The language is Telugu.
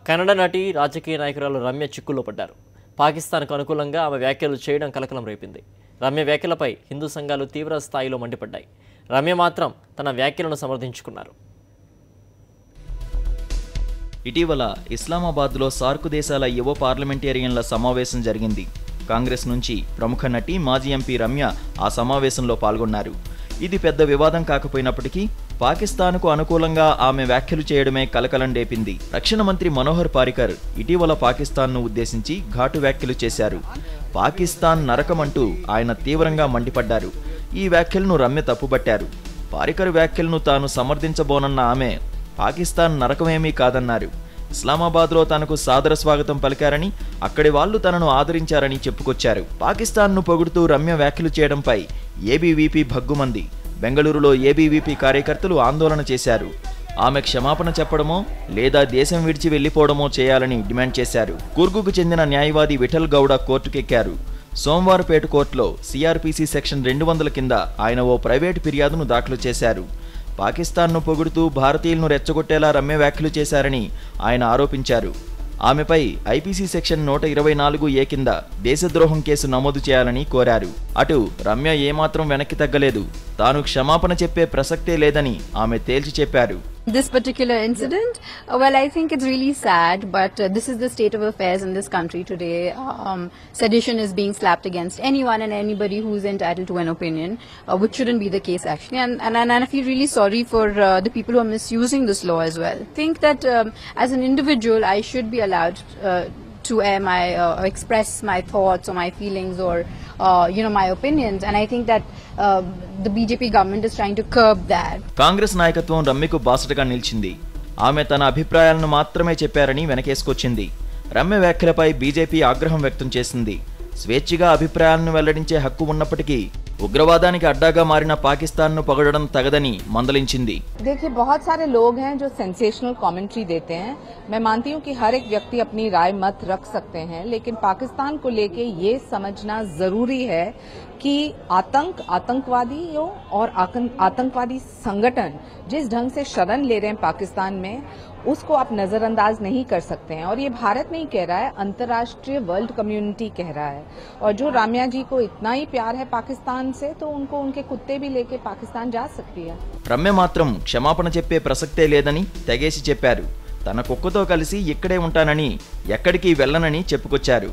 కన్నడ నటి రాజకీయ నాయకురాలు రమ్య చిక్కుల్లో పడ్డారు. పాకిస్తాన్కు అనుకూలంగా ఆమె వ్యాఖ్యలు చేయడం కలకలం రేపింది. రమ్య వ్యాఖ్యలపై హిందూ సంఘాలు తీవ్ర స్థాయిలో మండిపడ్డాయి. రమ్య మాత్రం తన వ్యాఖ్యలను సమర్థించుకున్నారు. ఇటీవల ఇస్లామాబాద్లో సార్క్ దేశాల యువ పార్లమెంటేరియన్ల సమావేశం జరిగింది. కాంగ్రెస్ నుంచి ప్రముఖ నటి మాజీ ఎంపీ రమ్య ఆ సమావేశంలో పాల్గొన్నారు. ఇది పెద్ద వివాదం కాకపోయినప్పటికీ పాకిస్తాన్కు అనుకూలంగా ఆమె వ్యాఖ్యలు చేయడమే కలకలం రేపింది. రక్షణ మంత్రి మనోహర్ పారికర్ ఇటీవల పాకిస్తాన్ను ఉద్దేశించి ఘాటు వ్యాఖ్యలు చేశారు. పాకిస్తాన్ నరకమంటూ ఆయన తీవ్రంగా మండిపడ్డారు. ఈ వ్యాఖ్యలను రమ్య తప్పుబట్టారు. పారికర్ వ్యాఖ్యలను తాను సమర్థించబోనన్న ఆమె పాకిస్తాన్ నరకమేమీ కాదన్నారు. ఇస్లామాబాద్లో తనకు సాదర స్వాగతం పలికారని, అక్కడి వాళ్లు తనను ఆదరించారని చెప్పుకొచ్చారు. పాకిస్తాన్ను పొగుడుతూ రమ్య వ్యాఖ్యలు చేయడంపై ఏబీవీపీ భగ్గుమంది. బెంగళూరులో ఏబీవీపీ కార్యకర్తలు ఆందోళన చేశారు. ఆమె క్షమాపణ చెప్పడమో లేదా దేశం విడిచి వెళ్లిపోవడమో చేయాలని డిమాండ్ చేశారు. కూర్గుకు చెందిన న్యాయవాది విఠల్ గౌడ కోర్టుకెక్కారు. సోమవారపేట కోర్టులో సిఆర్పిసి సెక్షన్ 200 కింద ఆయన ఓ ప్రైవేటు ఫిర్యాదును దాఖలు చేశారు. పాకిస్తాన్ను పొగుడుతూ భారతీయులను రెచ్చగొట్టేలా రమ్య వ్యాఖ్యలు చేశారని ఆయన ఆరోపించారు. ఆమెపై ఐపీసీ సెక్షన్ 124A కింద దేశద్రోహం కేసు నమోదు చేయాలని కోరారు. అటు రమ్య ఏమాత్రం వెనక్కి తగ్గలేదు. తాను క్షమాపణ చెప్పే ప్రసక్తే లేదని ఆమె తేల్చి చెప్పారు. This particular incident, well, I think it's really sad, but this is the state of affairs in this country today. Sedition is being slapped against anyone and anybody who's entitled to an opinion, which shouldn't be the case actually. And I feel really sorry for the people who are misusing this law as well. I think that as an individual, I should be allowed to air my express my thoughts or my feelings or my opinions, and I think that the BJP government is trying to curb that. Congress నాయకత్వం రమ్యకు బాసటగా నిలిచింది. ఆమె తన అభిప్రాయాలను మాత్రమే చెప్పారని వెనకేసుకొచ్చింది. రమ్య వ్యాఖ్యలపై బీజేపీ ఆగ్రహం వ్యక్తం చేసింది. స్వేచ్ఛగా అభిప్రాయాలను వెల్లడించే హక్కు ఉన్నప్పటికీ ఉగ్రవాదానికి అడ్డాగా మారిన పాకిస్తాన్ను పొగడడం తగదని మందలించింది. देखिए, बहुत सारे लोग हैं जो सेंसेशनल कमेंट्री देते हैं. मैं मानती हूं कि हर एक व्यक्ति अपनी राय मत रख सकते हैं, लेकिन पाकिस्तान को लेके ये समझना जरूरी है कि आतंकवादियों और आतंकवादी संगठन जिस ढंग से शरण ले रहे हैं पाकिस्तान में, उसको आप नजरअंदाज नहीं कर सकते हैं. और ये भारत नहीं कह रहा है, अंतर्राष्ट्रीय वर्ल्ड कम्युनिटी कह रहा है. और जो राम्या जी को इतना ही प्यार है पाकिस्तान से, तो उनको उनके कुत्ते भी लेके पाकिस्तान जा सकती है. రమ్య మాత్రం క్షమాపణ చెప్పే ప్రసక్తే లేదని తెగేసి చెప్పారు. తన కుక్కతో కలిసి ఇక్కడే ఉంటానని, ఎక్కడికి వెళ్లనని చెప్పుకొచ్చారు.